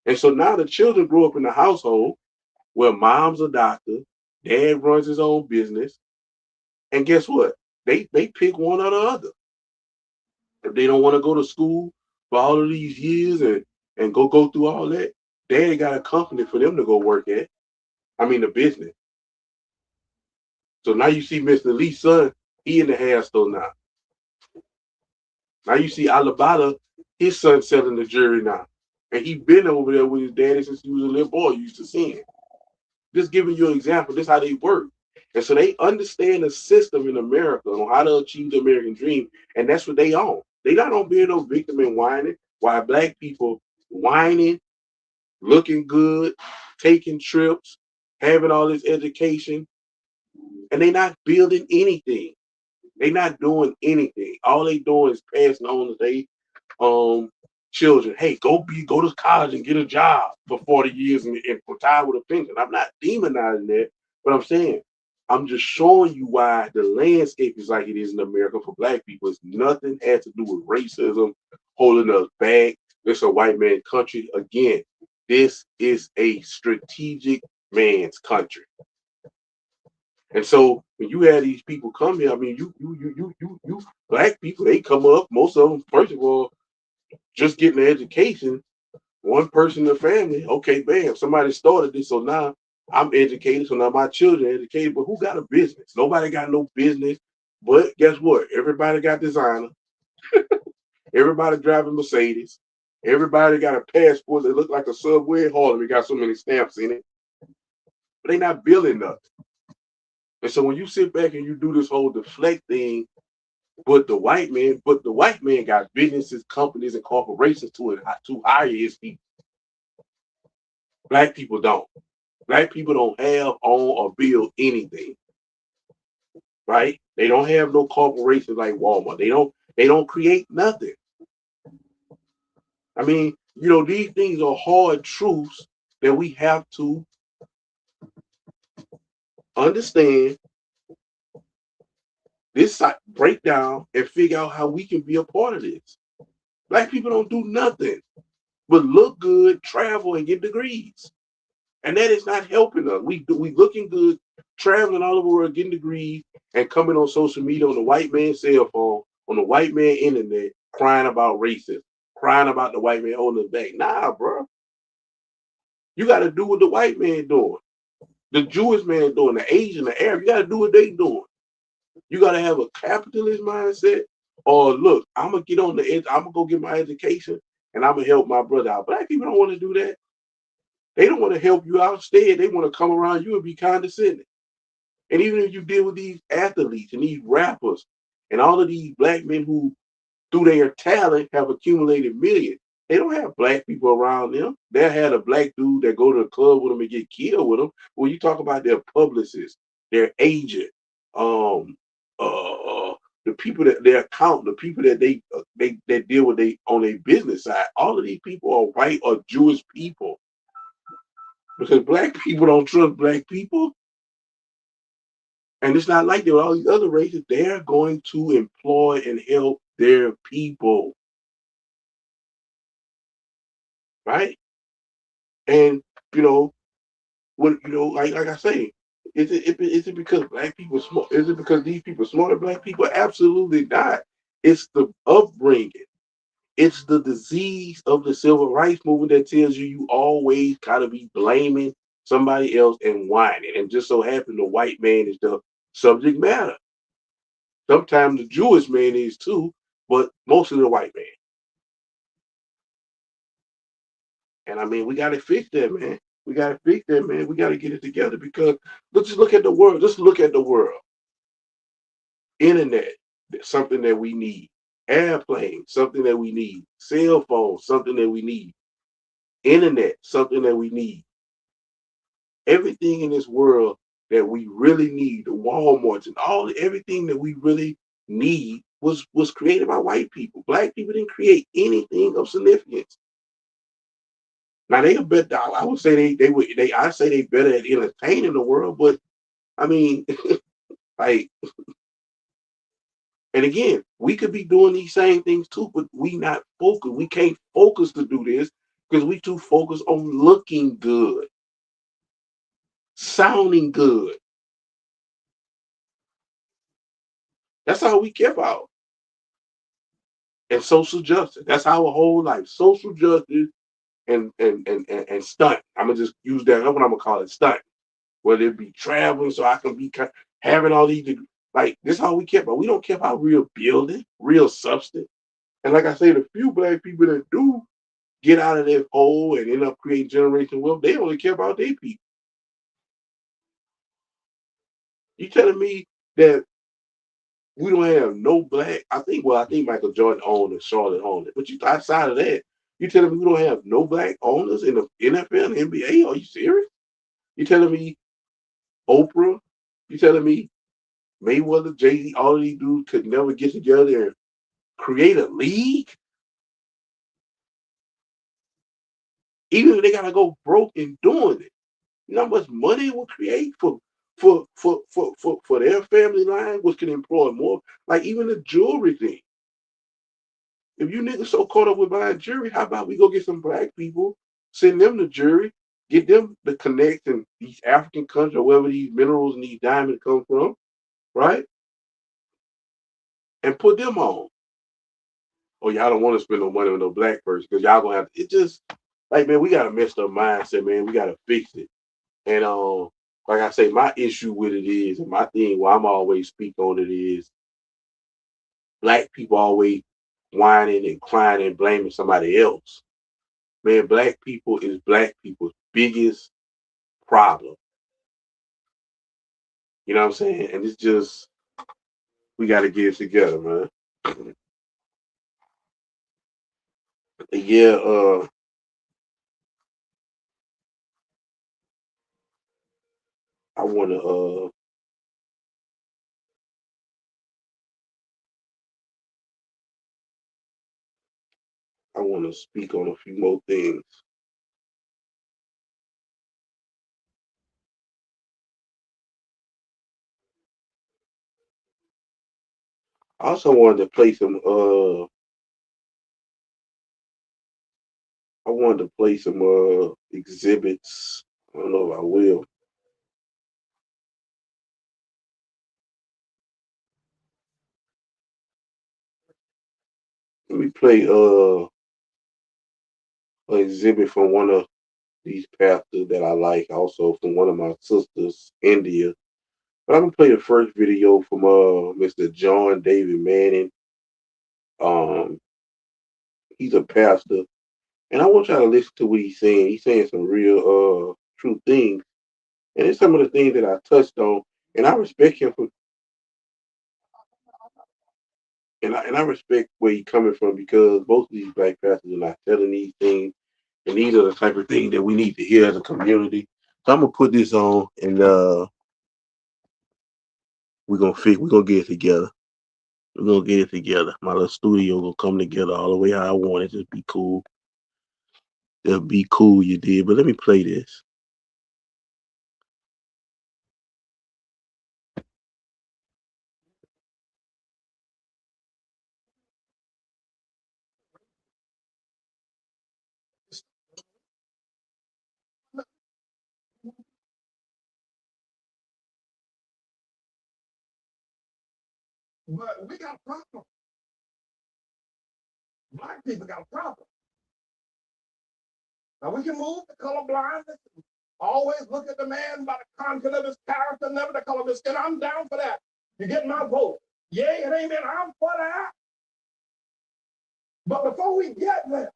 And so now the children grow up in a household where mom's a doctor, dad runs his own business, and guess what? They pick one or the other. If they don't want to go to school for all of these years and go through all that, daddy got a company for them to go work at. I mean, the business. So now you see Mr. Lee's son, he in the hair store now. Now you see Alabama, his son selling the jewelry now. And he been over there with his daddy since he was a little boy, used to see him. Just giving you an example, this is how they work. And so they understand the system in America on how to achieve the American dream, and that's what they own. They not on being no victim and whining. While black people whining, looking good, taking trips, having all this education, and they not building anything. They not doing anything. All they doing is passing on to their children. Hey, go to college and get a job for 40 years and retire with a pension. I'm not demonizing that, but I'm saying I'm just showing you why the landscape is like it is in America for black people. It's nothing has to do with racism, holding us back. It's a white man country. Again, this is a strategic man's country. And so when you have these people come here, I mean, you black people, they come up, most of them, first of all, just getting an education, one person in the family, okay, bam, somebody started this, so now I'm educated, so now my children are educated, but who got a business? Nobody got no business, but guess what? Everybody got designer, everybody driving Mercedes, everybody got a passport that look like a Subway in Harlem, it got so many stamps in it, but they not building nothing. And so when you sit back and you do this whole deflect thing, but the white man got businesses, companies, and corporations to hire his people. Black people don't. Black people don't have, own, or build anything. Right? They don't have no corporations like Walmart. They don't create nothing. I mean, these things are hard truths that we have to understand, this break down and figure out how we can be a part of this. Black people don't do nothing but look good, travel, and get degrees. And that is not helping us. We looking good, traveling all over the world, getting degrees, and coming on social media on the white man's cell phone, on the white man internet, crying about racism, crying about the white man holding us back. Nah, bro. You got to do what the white man doing, the Jewish man doing, the Asian, the Arab. You got to do what they doing. You got to have a capitalist mindset. Or look, I'm gonna get on the edge. I'm gonna go get my education, and I'm gonna help my brother out. Black people don't want to do that. They don't want to help you out. Instead, they want to come around you and be condescending. And even if you deal with these athletes and these rappers and all of these black men who, through their talent, have accumulated millions, they don't have black people around them. They had a black dude that go to the club with them and get killed with them. When you talk about their publicists, their agent, the people that they account, the people that they deal with on their business side, all of these people are white or Jewish people. Because black people don't trust black people. And it's not like that with all these other races. They're going to employ and help their people, right? And you know, when like I say, is it because black people smart? Is it because these people smarter than black people? Absolutely not. It's the upbringing. It's the disease of the civil rights movement that tells you always gotta be blaming somebody else and whining. And just so happen the white man is the subject matter. Sometimes the Jewish man is too, but mostly the white man. And I mean, we got to fix that, man. We got to fix that, man. We got to get it together because let's just look at the world. Just look at the world. Internet, something that we need. Airplane, something that we need. Cell phone, something that we need. Internet, something that we need. Everything in this world that we really need, the Walmarts and everything that we really need was created by white people. Black people didn't create anything of significance. Now they a bit. I would say they would they. I say they better at entertaining the world, but I mean, like, and again, we could be doing these same things too, but we not focused. We can't focus to do this because we too focused on looking good, sounding good. That's all we care about. And social justice. That's our whole life. Social justice and stunt. I'm gonna just use that. That's what I'm gonna call it, stunt. Whether it be traveling, so I can be having all these like this. Is all we care about. We don't care about real building, real substance. And like I say, the few black people that do get out of their hole and end up creating generational wealth, they only care about their people. You telling me that we don't have no black? I think Michael Jordan owned the Charlotte Hornets. But you outside of that, you telling me we don't have no black owners in the NFL and NBA? Are you serious? You telling me Oprah? You telling me Mayweather, Jay-Z, all of these dudes could never get together and create a league? Even if they gotta go broke in doing it. You know how much money it will create for their family line, which can employ more. Like even the jewelry thing. If you niggas so caught up with buying jewelry, how about we go get some black people, send them the jewelry, get them the connect in these African countries or wherever these minerals and these diamonds come from, right? And put them on. Oh, y'all don't want to spend no money on no black person because y'all gonna have to, it just like man, we got a messed up mindset, man. We gotta fix it. And like I say, my issue with it is, and my thing where I'm always speak on it is black people always whining and crying and blaming somebody else. Man, black people is black people's biggest problem. You know what I'm saying? And it's just we gotta get it together, man. Yeah, I wanna speak on a few more things. I also wanted to play some exhibits. I don't know if I will. Let me play an exhibit from one of these pastors that I like, also from one of my sisters, India. But I'm gonna play the first video from Mr. John David Manning. Um, he's a pastor, and I want y'all to listen to what he's saying. He's saying some real true things, and it's some of the things that I touched on, and I respect him for, and I respect where he's coming from because most of these black pastors are not telling these things, and these are the type of things that we need to hear as a community. So I'm gonna put this on, and we're gonna get it together. We're gonna get it together. My little studio gonna come together all the way how I want it. Just be cool. It'll be cool, you did. But let me play this. But we got a problem. Black people got a problem. Now we can move the color blindness. Always look at the man by the content of his character, never the color of his skin. I'm down for that. You get my vote. Yay and amen. I'm for that. But before we get there,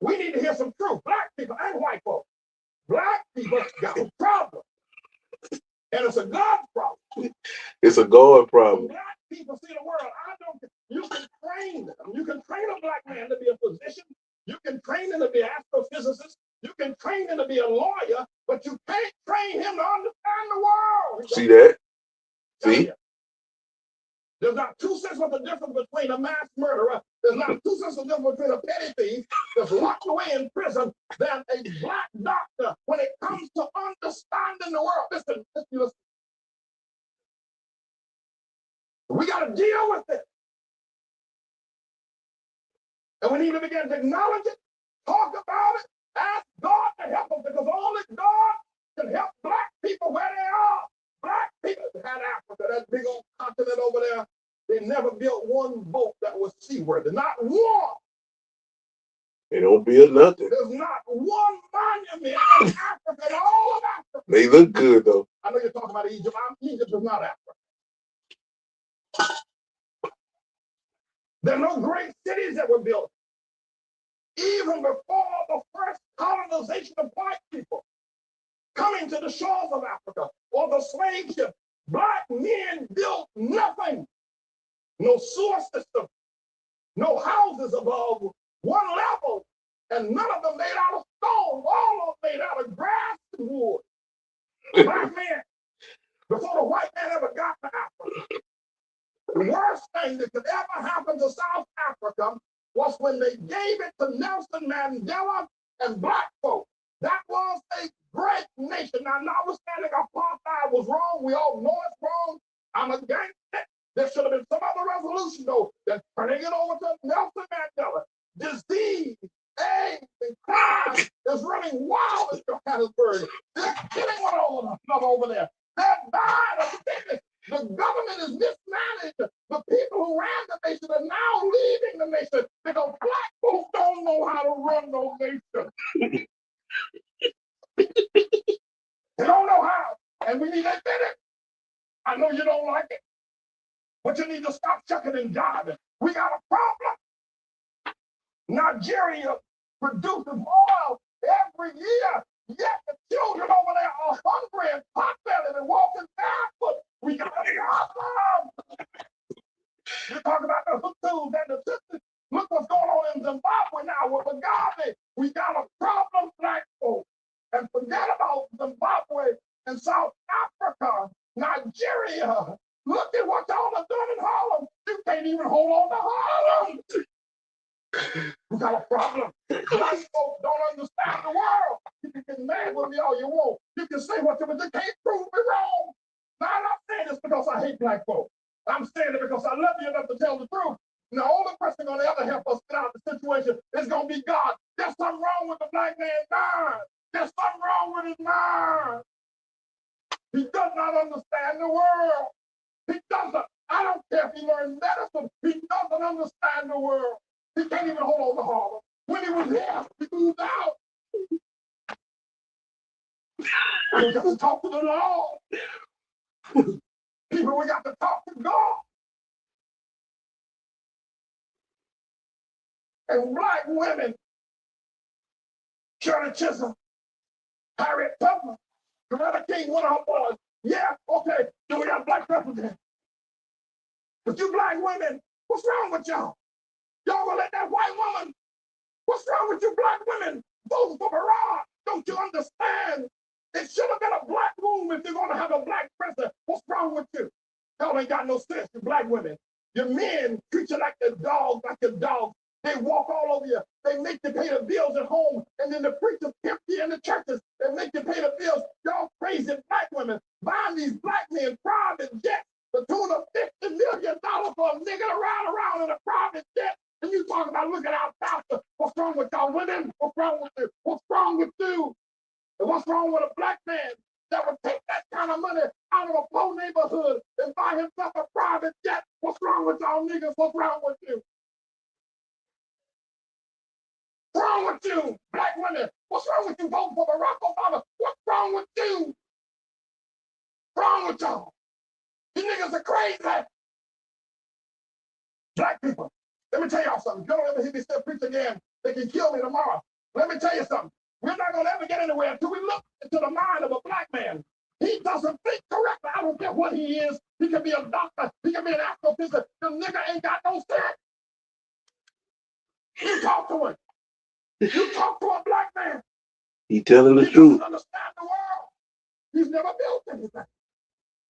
we need to hear some truth. Black people and white folks. Black people got a problem. And it's a God problem. It's a God problem. When black people see the world, you can train them. You can train a black man to be a physician. You can train him to be an astrophysicist. You can train him to be a lawyer, but you can't train him to understand the world. See that? See? There's not 2 cents of the difference between a mass murderer. There's not 2 cents of the difference between a petty thief that's locked away in prison than a black doctor when it comes to understanding the world. Listen. We got to deal with it. And we need to begin to acknowledge it, talk about it, ask God to help us, because only God can help black people where they are. Black people had Africa, that big old continent over there. They never built one boat that was seaworthy. Not one. They don't build nothing. There's not one monument in Africa, in all of Africa. They look good, though. I know you're talking about Egypt. Egypt is not Africa. There are no great cities that were built. Even before the first colonization of white people coming to the shores of Africa or the slave ship, black men built nothing. No sewer system, no houses above one level, and none of them made out of stone, all of them made out of grass and wood. Black men, before the white man ever got to Africa, the worst thing that could ever happen to South Africa was when they gave it to Nelson Mandela and black folk. That was a great nation. Now, notwithstanding apartheid was wrong, we all know it's wrong. I'm against it. There should have been some other resolution, though, than turning it over to Nelson Mandela. Disease, AIDS, and crime is running wild in Johannesburg. They're killing one another over there. They're dying of sickness. The government is mismanaged. The people who ran the nation are now leaving the nation because black folks don't know how to run no nation. They don't know how. And we need to admit it. I know you don't like it, but you need to stop chucking and jiving. We got a problem. Nigeria produces oil every year, yet the children over there are hungry and pot-bellied and walking barefoot. We got a problem. You talk about the Hutus and the Tutsis. Look what's going on in Zimbabwe now with Mugabe. We got a problem, black folks. And forget about Zimbabwe and South Africa, Nigeria. Look at what y'all are doing in Harlem. You can't even hold on to Harlem. We got a problem. Black folks don't understand the world. You can get mad with me all you want. You can say what you want, but you can't prove me wrong. Now, I'm not saying this because I hate black folks. I'm saying it because I love you enough to tell the truth. And the only person going to ever help us get out of the situation is going to be God. There's something wrong with the black man's mind. There's something wrong with his mind. He does not understand the world. He doesn't. I don't care if he learned medicine. He doesn't understand the world. He can't even hold on to Harlem. When he was here, he moved out. We got to talk to the Lord. People, we got to talk to God. And black women, Shirley Chisholm, Harriet Tubman, Coretta King, one of her boys. Yeah, okay, so we got a black president. But you black women, what's wrong with y'all? Y'all gonna let that white woman, what's wrong with you black women? Vote for Barack. Don't you understand? It should have been a black room if you're gonna have a black president. What's wrong with you? Y'all ain't got no sense, you black women. Your men treat you like your dogs, They walk all over you. They make you pay the bills at home, and then the preachers pimp you in the churches. They make you pay the bills. Y'all crazy black women buying these black men private jets the tune of $50 million for a nigga to ride around in a private jet. And you talking about looking out faster. What's wrong with y'all women? What's wrong with you? What's wrong with you? And what's wrong with a black man that would take that kind of money out of a poor neighborhood and buy himself a private jet. What's wrong with y'all niggas? What's wrong with you? What's wrong with you, black women? What's wrong with you voting for Barack Obama? What's wrong with you? What's wrong with y'all? You niggas are crazy. Black people, let me tell y'all something. If you don't ever hear me say preach again, they can kill me tomorrow. Let me tell you something. We're not going to ever get anywhere until we look into the mind of a black man. He doesn't think correctly. I don't care what he is. He can be a doctor. He can be an astrophysicist. The nigga ain't got no sense. You talk to him. You talk to a black man. He telling the He truth. doesn't understand the world. He's never built anything.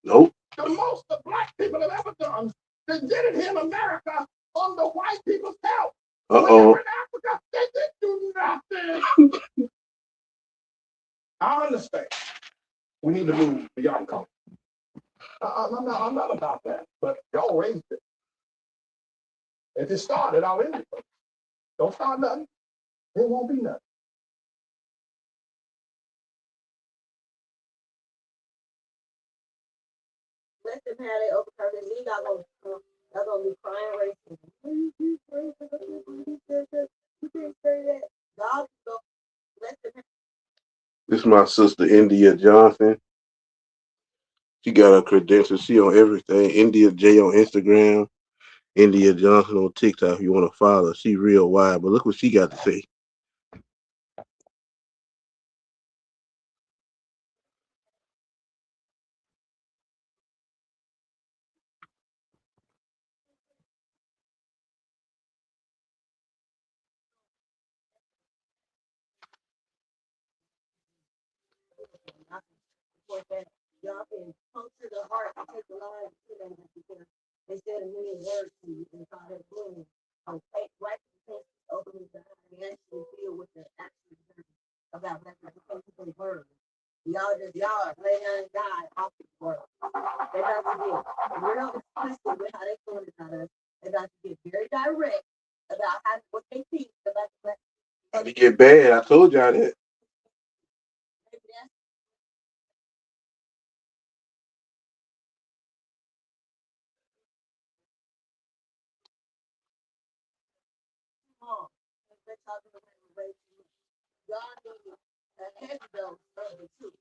Nope. The most the black people have ever done, they did it here in America under white people's help. When they were in Africa, they didn't do nothing. I understand. We need to move beyond culture. I'm not about that, but y'all raised it. If it started, I'll end it. Don't start nothing. It won't be nothing. Let them have their overturn and me not gonna be crying racing. You can't say that. God will let them have. This is my sister India Johnson. She got her credentials. She on everything. India J on Instagram. India Johnson on TikTok. If you want to follow her, she real wide. But look what she got to say. Y'all can puncture the heart and take the line to them because they said a million words to you and thought it blew. Black people openly the and actually deal with the actual about black people words. Y'all lay down and die off the world. They're about to get real explicit with how they feel about us. They're about to get very direct about what they think about the black people. About to get bad. I told y'all that. Maybe that's wrong. They're talking about racism. Y'all need a heavy dose of it too.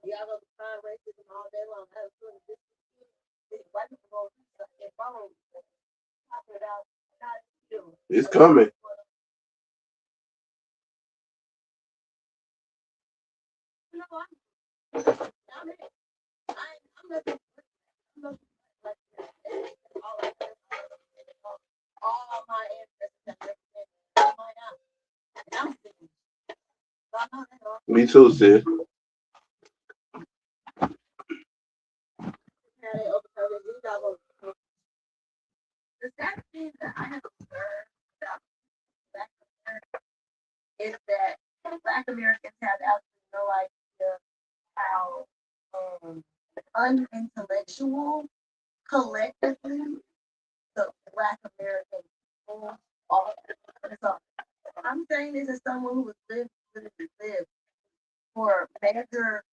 Y'all gonna find racism all day long. I was doing this white people gonna do something and follow talking about how to feel. It's coming. You know, I'm in. I'm nothing. I'm nothing like that. All my ancestors have represented all my out. And I'm sitting. So I know that all. Me too, sis. How they overcome it. You got the sad thing that I have observed about Black America is that Black Americans have absolutely no idea how unintellectual collectively the Black American people are. So I'm saying this as someone who has lived for major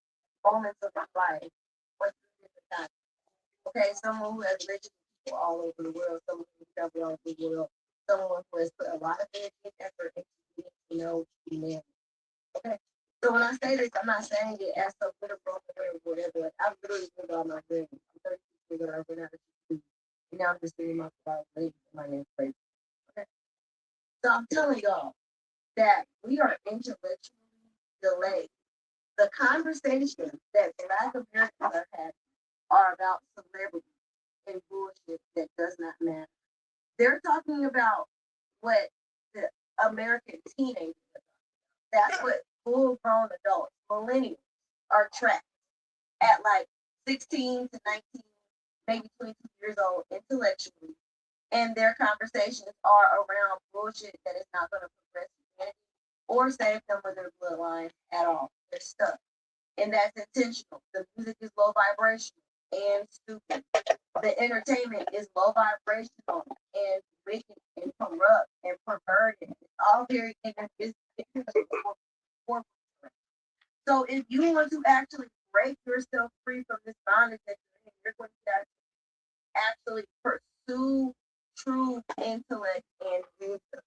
moments of my life. Okay, someone who has lived people all over the world, someone who has traveled all over the world, someone who has put a lot of energy and effort into getting to know humanity. Okay. So when I say this, I'm not saying it as some literal or whatever. Like, I've literally lived all my dreams. I'm 36 years old. I've been out of school. And now I'm just doing my life. My name's crazy. Okay. So I'm telling y'all that we are intellectually delayed. The conversations that Black Americans are having are about celebrity and bullshit that does not matter. They're talking about what the American teenagers are. That's what full grown adults, millennials, are trapped at like 16 to 19, maybe 22 years old intellectually. And their conversations are around bullshit that is not going to progress humanity or save them with their bloodline at all. They're stuck. And that's intentional. The music is low vibrational and stupid. The entertainment is low vibrational and wicked and corrupt and perverted. It's all very ignorant. So if you want to actually break your yourself free from this bondage that you're in, you're going to have to actually pursue true intellect and wisdom.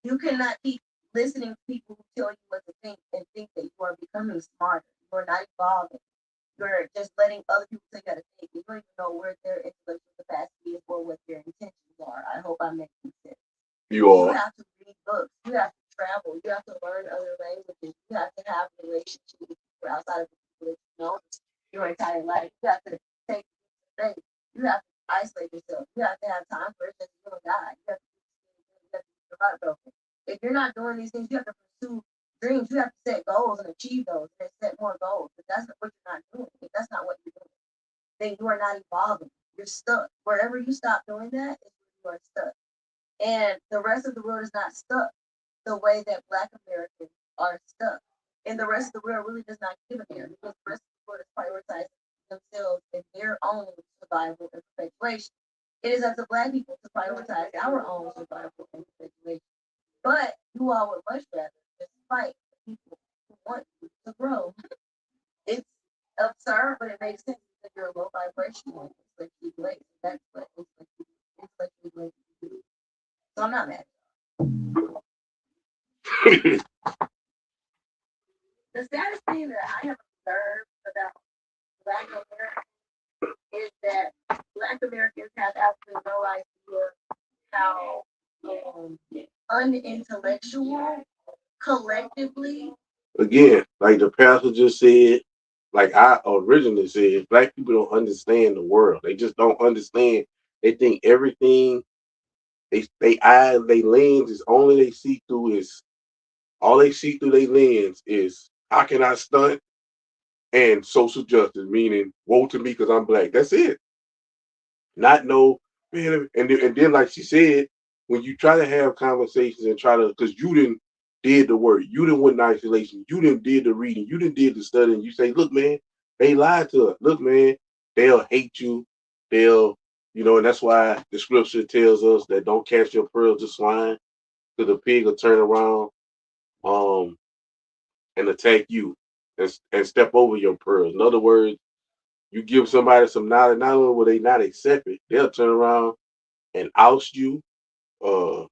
You cannot keep listening to people who tell you what to think and think that you are becoming smarter. You are not evolving. You're just letting other people tell you how to think. You don't even know where their intellectual capacity is or what their intentions are. I hope I'm making sense. You You are. have to read books. You have to travel. You have to learn other languages. You have to have relationships with people outside of the people that you know your entire life. You have to take things. You have to isolate yourself. You have to have time for it just you and God. You have to get your heart broken. If you're not doing these things, you have to pursue dreams. You have to set goals and achieve those and set more goals. If that's not what you're not doing, if that's not what you're doing, then you are not evolving. You're stuck. Wherever you stop doing that is where you are stuck. And the rest of the world is not stuck the way that Black Americans are stuck. And the rest of the world really does not give a damn because the rest of the world is prioritizing themselves and their own survival and perpetuation. It is up to Black people to prioritize our own survival and perpetuation. But you all would much rather just fight the people who want you to grow. It's absurd, but it makes sense because you're a low vibrational intellectually late. That's what intellectually late do. So I'm not mad. The saddest thing that I have observed about Black Americans is that Black Americans have absolutely no idea how unintellectual collectively. Again, like the pastor just said, like I originally said, Black people don't understand the world. They just don't understand. They think everything they eye, they lens is only they see through is all they see through their lens is how can I stunt and social justice, meaning woe to me because I'm Black. That's it. Not no man, and then like she said, when you try to have conversations and try to, because you didn't did the work, you didn't went in isolation, you didn't did the reading, you didn't did the studying. You say, look, man, they lied to us. Look, man, they'll hate you. They'll, and that's why the scripture tells us that don't cast your pearls to swine, because the pig will turn around um and attack you and step over your pearls. In other words, you give somebody some knowledge, not only will they not accept it, they'll turn around and oust you, uh,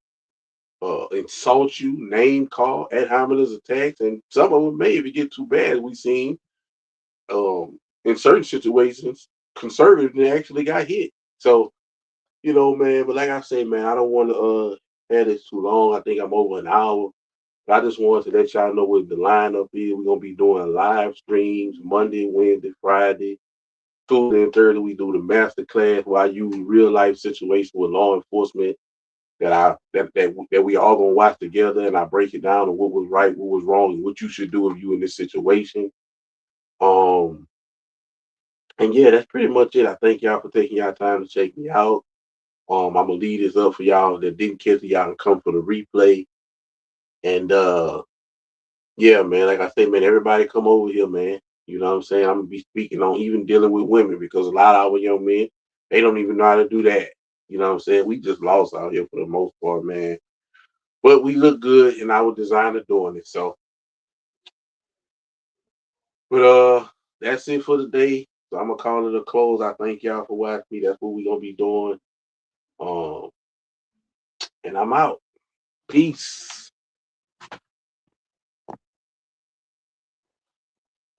insult you, name call, ad hominem attacks, and some of them may, if it get too bad, we've seen in certain situations, conservatives they actually got hit. So, man, but like I say, man, I don't want to have this too long. I think I'm over an hour. But I just wanted to let y'all know what the lineup is. We're gonna be doing live streams Monday, Wednesday, Friday. Tuesday and Thursday, we do the master class where I use real life situations with law enforcement that we all gonna watch together, and I break it down on what was right, what was wrong, and what you should do if you in this situation. Um, and yeah, that's pretty much it. I thank y'all for taking y'all time to check me out. I'm gonna leave this up for y'all that didn't catch it. Y'all can come for the replay. And yeah, man, like I say, man, everybody come over here, man. You know what I'm saying? I'm gonna be speaking on even dealing with women because a lot of our young men, they don't even know how to do that. You know what I'm saying? We just lost out here for the most part, man. But we look good in our designer doing it. So, but that's it for today. So I'm gonna call it a close. I thank y'all for watching me. That's what we're gonna be doing. Um, and I'm out. Peace.